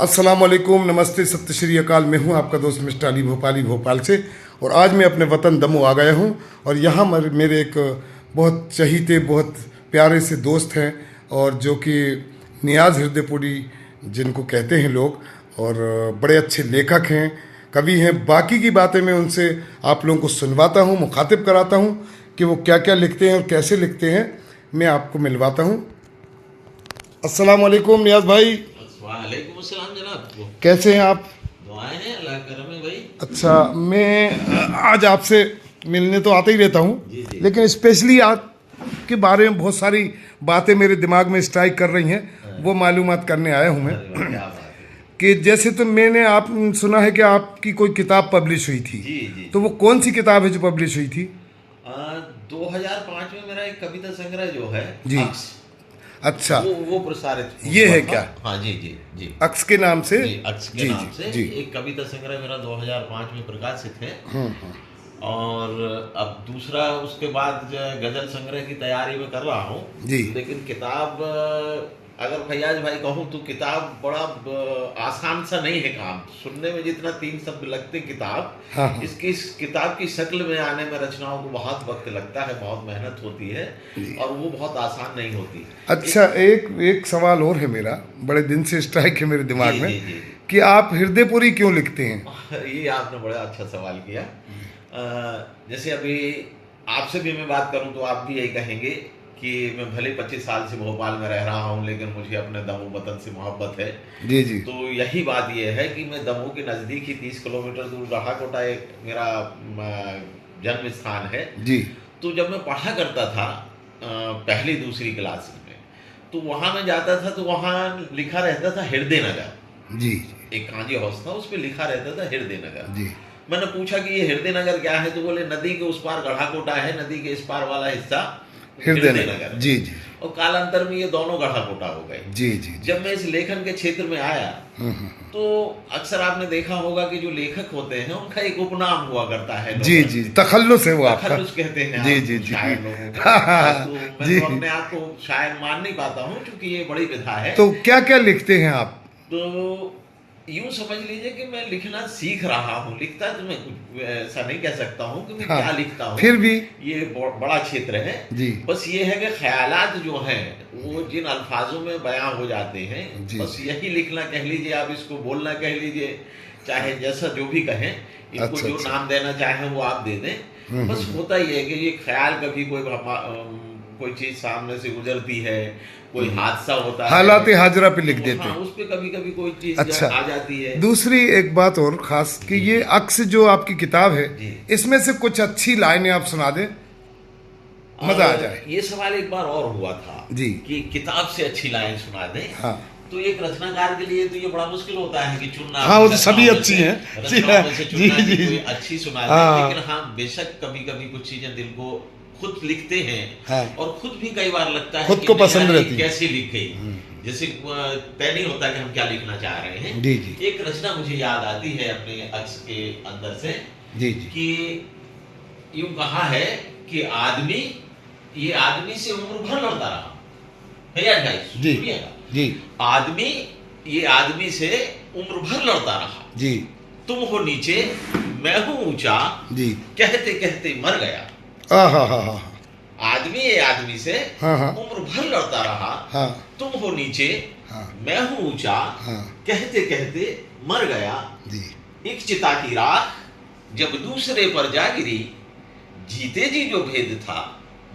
अस्सलाम वालेकुम, नमस्ते, सत्य श्री अकाल। मैं हूं आपका दोस्त मिस्टर अली भोपाली भोपाल से। और आज मैं अपने वतन दमोह आ गया हूं और यहाँ मेरे एक बहुत चहीते, बहुत प्यारे से दोस्त हैं और जो कि नियाज़ हृदयपुरी जिनको कहते हैं लोग, और बड़े अच्छे लेखक हैं, कवि हैं। बाकी की बातें मैं उनसे आप लोगों को सुनवाता हूँ, मुखातिब कराता हूँ कि वो क्या क्या लिखते हैं और कैसे लिखते हैं। मैं आपको मिलवाता हूँ। अस्सलाम वालेकुम नियाज़ भाई। वालेकुम अस्सलाम जनाब। कैसे हैं आप? दुआएं हैं, अल्लाह करम है भाई। अच्छा, मैं आज आपसे मिलने तो आता ही रहता जी, हूँ, जी। लेकिन स्पेशली आपके बारे में बहुत सारी बातें मेरे दिमाग में स्ट्राइक कर रही हैं, वो मालूमात करने आया हूँ मैं। अरे वाह, क्या बात है। कि जैसे तो मैंने आप सुना है कि आपकी कोई किताब पब्लिश हुई थी, जी जी तो वो कौन सी किताब है जो पब्लिश हुई थी? 2005 में मेरा एक कविता संग्रह जो है जी। अक्स, अच्छा, वो प्रसारित ये हुआ है था। क्या? हाँ जी जी जी अक्स के नाम से? जी, अक्स के जी नाम जी से जी। एक कविता संग्रह मेरा 2005 में प्रकाशित है। और अब दूसरा उसके बाद जो है गजल संग्रह की तैयारी में कर रहा हूँ। जी। लेकिन किताब अगर फैयाज भाई कहूँ तो किताब बड़ा आसान सा नहीं है काम। सुनने में जितना 3 शब्द लगते किताब, हाँ, हाँ। इस किताब की शक्ल में आने में रचनाओं को बहुत वक्त लगता है, बहुत मेहनत होती है और वो बहुत आसान नहीं होती। अच्छा, एक सवाल और है मेरा, बड़े दिन से स्ट्राइक है मेरे दिमाग जी में, जी जी कि आप हृदयपुरी क्यों लिखते हैं? ये आपने बड़ा अच्छा सवाल किया। जैसे अभी आपसे भी मैं बात करूं तो आप भी यही कहेंगे कि मैं भले 25 साल से भोपाल में रह रहा हूं, लेकिन मुझे अपने दमोह वतन से मोहब्बत है। जी जी। तो यही बात यह है कि मैं दमोह के नज़दीक ही 30 किलोमीटर दूर राहाकोटा एक मेरा जन्म स्थान है। जी तो जब मैं पढ़ा करता था पहली दूसरी क्लास में, तो वहाँ मैं जाता था तो वहाँ लिखा रहता था हृदय नगर। जी एक कांजी हाउस था, उस पर लिखा रहता था हृदय नगर। जी। मैंने पूछा कि ये हृदय नगर क्या है, तो बोले नदी के उस पार गढ़ाकोटा है, नदी के इस पार वाला हिस्सा हृदय नगर नगर। है। जी जी और कालांतर में ये दोनों गढ़ाकोटा हो गए। जी जी। जब मैं इस लेखन के क्षेत्र में आया तो अक्सर आपने देखा होगा कि जो लेखक होते हैं उनका एक उपनाम हुआ करता है। जी जी, तखल्लुस है वो आपका। तखल्लुस कहते हैं जी आप जी जी। शायर लोगों को। हाँ, हाँ, तो मैं जी। तो अपने आप को शायर मान नहीं पाता हूँ, क्योंकि ये बड़ी विधा है। तो क्या क्या लिखते हैं आप? तो यूं समझ लीजिए कि मैं लिखना सीख रहा हूँ। लिखता तो मैं कुछ ऐसा नहीं कह सकता हूँ कि मैं हाँ, क्या लिखता हूँ, फिर भी ये बड़ा क्षेत्र है जी। बस ये है कि ख्यालात जो हैं वो जिन अल्फाजों में बयां हो जाते हैं, जी। बस यही लिखना कह लीजिए, आप इसको बोलना कह लीजिए, चाहे जैसा जो भी कहें, इनको अच्छा, जो अच्छा। नाम देना चाहें वो आप दे दें। बस होता ही है कि ये ख्याल कभी कोई चीज सामने से गुजरती है, कोई हादसा होता है, हालात हाजरा पे लिख तो देते हाँ, हैं। उस पे कभी कभी कोई चीज अच्छा, आ जाती है। दूसरी एक बात और खास कि ये अक्स जो आपकी किताब है, जी। इसमें से कुछ अच्छी लाइनें आप सुना दें, मजा आ जाए। ये सवाल एक बार और हुआ था जी। कि किताब से अच्छी लाइन सुना दें। हाँ तो एक रचनाकार के लिए तो ये बड़ा मुश्किल होता है कि चुनना। हाँ, वो तो रचनाओं सभी में अच्छी से- हैं। रचनाओं में से जी, चुनना जी, कि जी। कोई अच्छी सुना हाँ। दे। लेकिन हाँ, बेशक कभी कभी कुछ चीजें दिल को खुद लिखते हैं। हाँ। और खुद भी कई बार लगता है खुद कि को नहीं पसंद यार, ये रहती है। कैसी लिख गई। जैसे तय नहीं होता कि हम क्या लिखना चाह रहे हैं। जी, जी। एक रचना मुझे याद आती है अपने अक्स के अंदर से, जी जी कि यूं कहा है कि ये आदमी से उम्र भर लड़ता रहा। भैया भाई जी सुनिएगा, जी ये आदमी से उम्र भर लड़ता रहा। जी तुम हो नीचे, मैं हूं ऊंचा, जी। कहते कहते मर गया। हाँ हाँ हाँ हाँ ये आदमी से हाँ हाँ उम्र भर लड़ता रहा। हाँ तुम हो नीचे, हाँ मैं हूं ऊंचा, हाँ कहते कहते मर गया। जी। एक चिता की राख जब दूसरे पर जा गिरी, जीते जी जो भेद था,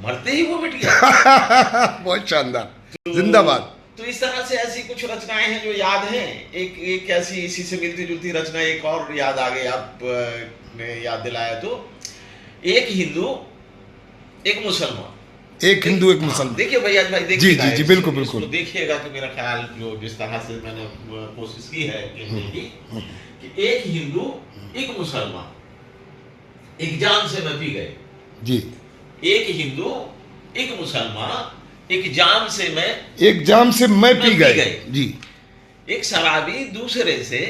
मरते ही वो मिट गया। बहुत शानदार, जिंदाबाद। तो इस तरह से ऐसी कुछ रचनाएं हैं जो याद हैं। एक ऐसी इसी से मिलती जुलती रचना एक और याद आ गई, आप ने याद दिलाया तो। एक हिंदू एक मुसलमान। एक हिंदू एक मुसलमान। देखिए भैया भाई, जी देखिएगा जी जी, इसको- बिल्कुल इसको बिल्कुल। देखिएगा कि मेरा ख्याल जो जिस तरह से मैंने कोशिश की है कहने की, कि एक हिंदू एक मुसलमान, एक जाम से मैं पी गए। जी। एक हिंदू एक मुसलमान, एक जाम से मैं एक जाम से मैं पी गए। जी। एक शराबी दूसरे से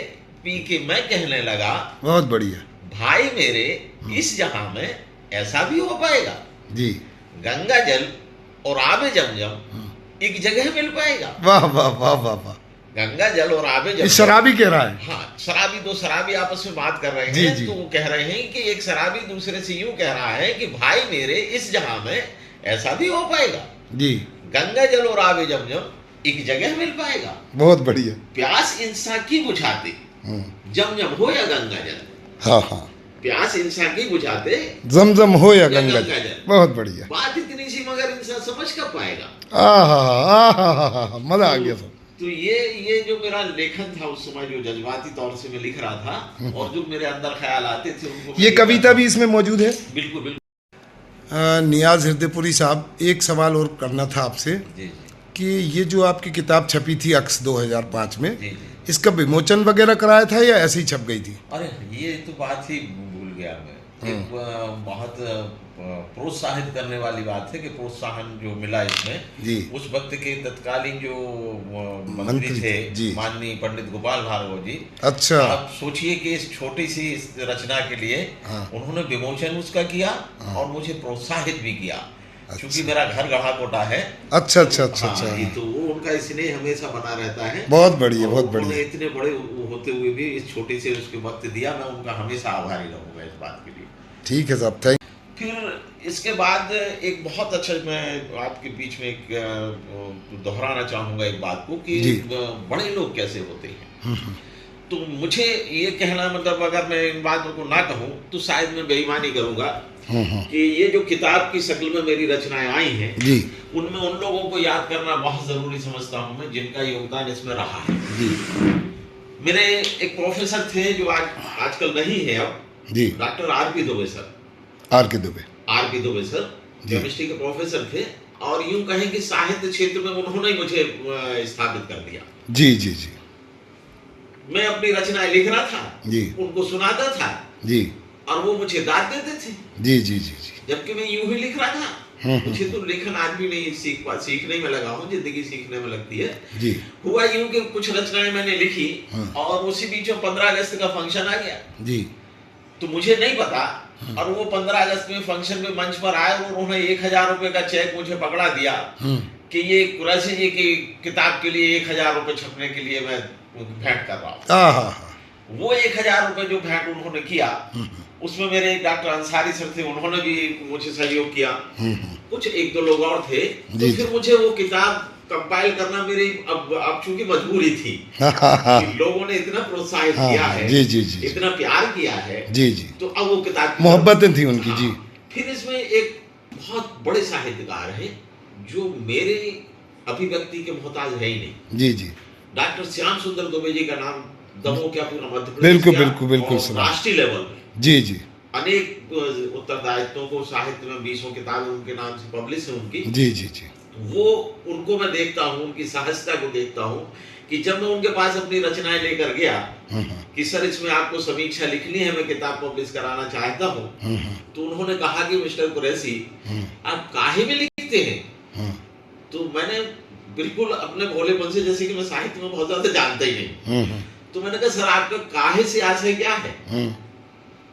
पी के मैं कहने लगा, बहुत बढ़िया। भाई मेरे इस जहां में ऐसा भी हो पाएगा। जी। गंगा जल और आबे जमजम एक जगह मिल पाएगा। वाह वाह वाह वाह वाह। गंगा जल और आबे ये जमजम। शराबी कह रहा है। हाँ, शराबी, दो शराबी आपस में बात कर रहे जी, हैं, जी। तो वो कह रहे हैं कि एक शराबी दूसरे से यूं कह रहा है कि भाई मेरे, इस जहां में ऐसा भी हो पाएगा, जी, गंगा जल और आबे जमजम एक जगह मिल पाएगा। बहुत बढ़िया। प्यास इंसान की बुझाते, जमजम हो या गंगा जल, हाँ हाँ, प्यास इंसान की बुझाते, जमजम हो या या गंगा गंगा जल। जल। बहुत बढ़िया। बात इतनी सी मगर इंसान समझ कब पाएगा। आ मजा आ गया सब। तो ये जो मेरा लेखन था उस समय, जो जज्बाती तौर से मैं लिख रहा था और जो मेरे अंदर ख्याल आते थे उनको ये कविता भी इसमें मौजूद है। बिल्कुल बिल्कुल। नियाज हृदयपुरी साहब, एक सवाल और करना था आपसे जी जी कि ये जो आपकी किताब छपी थी अक्स 2005 में, जी जी। इसका विमोचन वगैरह कराया था या ऐसे ही छप गई थी? अरे ये तो बात ही भूल गया मैं। एक बहुत प्रोत्साहित करने वाली बात है कि प्रोत्साहन जो मिला इसमें, जी, उस वक्त के तत्कालीन जो मंत्री मंत्री थे, जी। माननीय पंडित गोपाल भार्गव जी। अच्छा। आप सोचिए कि इस छोटी सी इस रचना के लिए उन्होंने विमोचन उसका किया और मुझे प्रोत्साहित भी किया, क्योंकि मेरा घर गढ़ा कोटा है। अच्छा अच्छा अच्छा हाँ, अच्छा। ये तो वो उनका स्नेह हमेशा बना रहता है। बहुत बढ़िया, और बहुत उन्होंने बढ़िया। इतने बड़े होते हुए भी इस छोटे से उसके वक्त दिया, मैं उनका हमेशा आभारी रहूंगा इस बात के लिए। ठीक है साहब, थैंक। फिर इसके बाद एक बहुत अच्छा, मैं आपके बीच में एक दोहराना चाहूंगा एक बात को कि जी। बड़े लोग कैसे होते हैं। तो मुझे ये कहना, मतलब अगर मैं इन बातों को ना कहूं तो शायद मैं बेईमानी करूंगा कि ये जो किताब की शक्ल में मेरी रचनाएं आई हैं जी उनमें उन लोगों को याद करना बहुत जरूरी समझता हूं मैं, जिनका योगदान इसमें रहा है। जी मेरे एक प्रोफेसर थे जो आजकल नहीं है अब, जी। Doctor R P. Dubey sir. R K. Dubey. R P. Dubey sir chemistry के प्रोफेसर थे, और यूं कहें कि साहित्य क्षेत्र में उन्होंने ही मुझे स्थापित कर दिया। जी जी जी मैं अपनी रचनाएं लिख रहा था, जी उनको सुनाता था जी और वो मुझे दाद देते थे, जी जी जी जी। जबकि मैं यूं ही लिख रहा था। मुझे तो लेखन आज भी नहीं सीखने में लगा हूँ, जिंदगी सीखने में लगती है। जी। हुआ यूं कि कुछ रचनाएं मैंने लिखी और उसी बीच में 15 अगस्त का फंक्शन आ गया। जी। तो मुझे नहीं पता, और वो 15 अगस्त में फंक्शन में मंच पर आए और उन्होंने 1000 रुपए का चेक मुझे पकड़ा दिया कि ये कुरैशी जी की किताब के लिए 1000 रुपए छपने के लिए मैं भेंट कर रहा हूँ। वो 1000 रुपए जो भेंट उन्होंने किया, उसमें मेरे एक डॉक्टर अंसारी सर थे, उन्होंने भी मुझे सहयोग किया। कुछ एक दो लोग और थे। तो फिर मुझे वो किताब कंपाइल करना मेरी अब चूंकि मजबूरी थी। लोगों ने इतना प्रोत्साहित किया है, जी जी जी, इतना प्यार किया है, जी जी, तो अब वो किताब मोहब्बतें थी उनकी। जी। फिर इसमें एक बहुत बड़े साहित्यकार है जो मेरे अभिव्यक्ति के मोहताज है ही नहीं। जी जी। डॉक्टर श्याम सुंदर दुबे जी का नाम दमोह क्या पूरा मध्य प्रदेश बिल्कुल का बिल्कुल बिल्कुल और राष्ट्रीय लेवल में जी जी अनेक उत्तरदायित्वों को साहित्य में 20 किताबें उनके नाम से पब्लिश है उनकी। जी जी जी। वो उनको मैं देखता हूँ, उनकी सहजता को देखता हूँ कि जब मैं उनके पास अपनी रचनाएं लेकर गया कि सर इसमें आपको समीक्षा लिखनी है, मैं किताब पब्लिश कराना चाहता हूँ, तो उन्होंने कहा कि मिस्टर कुरैशी आप काहे में लिखते हैं। तो मैंने बिल्कुल अपने भोलेपन से, जैसे कि मैं साहित्य में बहुत ज्यादा जानता ही नहीं, तो मैंने कहा सर आपका काहे से आशय क्या है।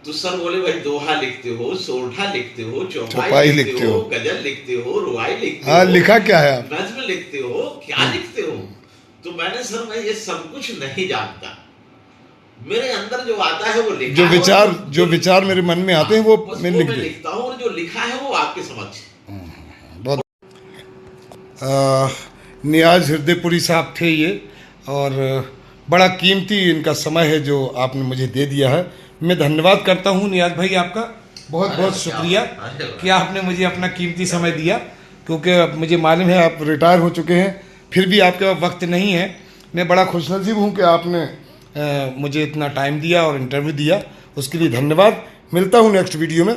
तो सर बोले भाई दोहा लिखते हो, सोरठा लिखते हो, चौपाई लिखते हो, गजल लिखते हो, रुआई लिखते हो, लिखा क्या है आप, नज्म लिखते हो, क्या लिखते हो। तो मैंने सर मैं ये सब कुछ नहीं जानता, मेरे अंदर जो आता है वो लिखा, जो विचार मेरे मन में आते हैं वो मैं लिखता हूँ, और जो लिखा है वो आपके समक्ष। बहुत नियाज हृदयपुरी साहब थे ये, और बड़ा कीमती इनका समय है जो आपने मुझे दे दिया है। मैं धन्यवाद करता हूँ नियाज भाई, आपका बहुत बहुत शुक्रिया कि आपने मुझे अपना कीमती समय दिया, क्योंकि अब मुझे मालूम है आप रिटायर हो चुके हैं, फिर भी आपके पास वक्त नहीं है। मैं बड़ा खुशनसीब हूँ कि आपने मुझे इतना टाइम दिया और इंटरव्यू दिया, उसके लिए धन्यवाद। मिलता हूँ नेक्स्ट वीडियो में।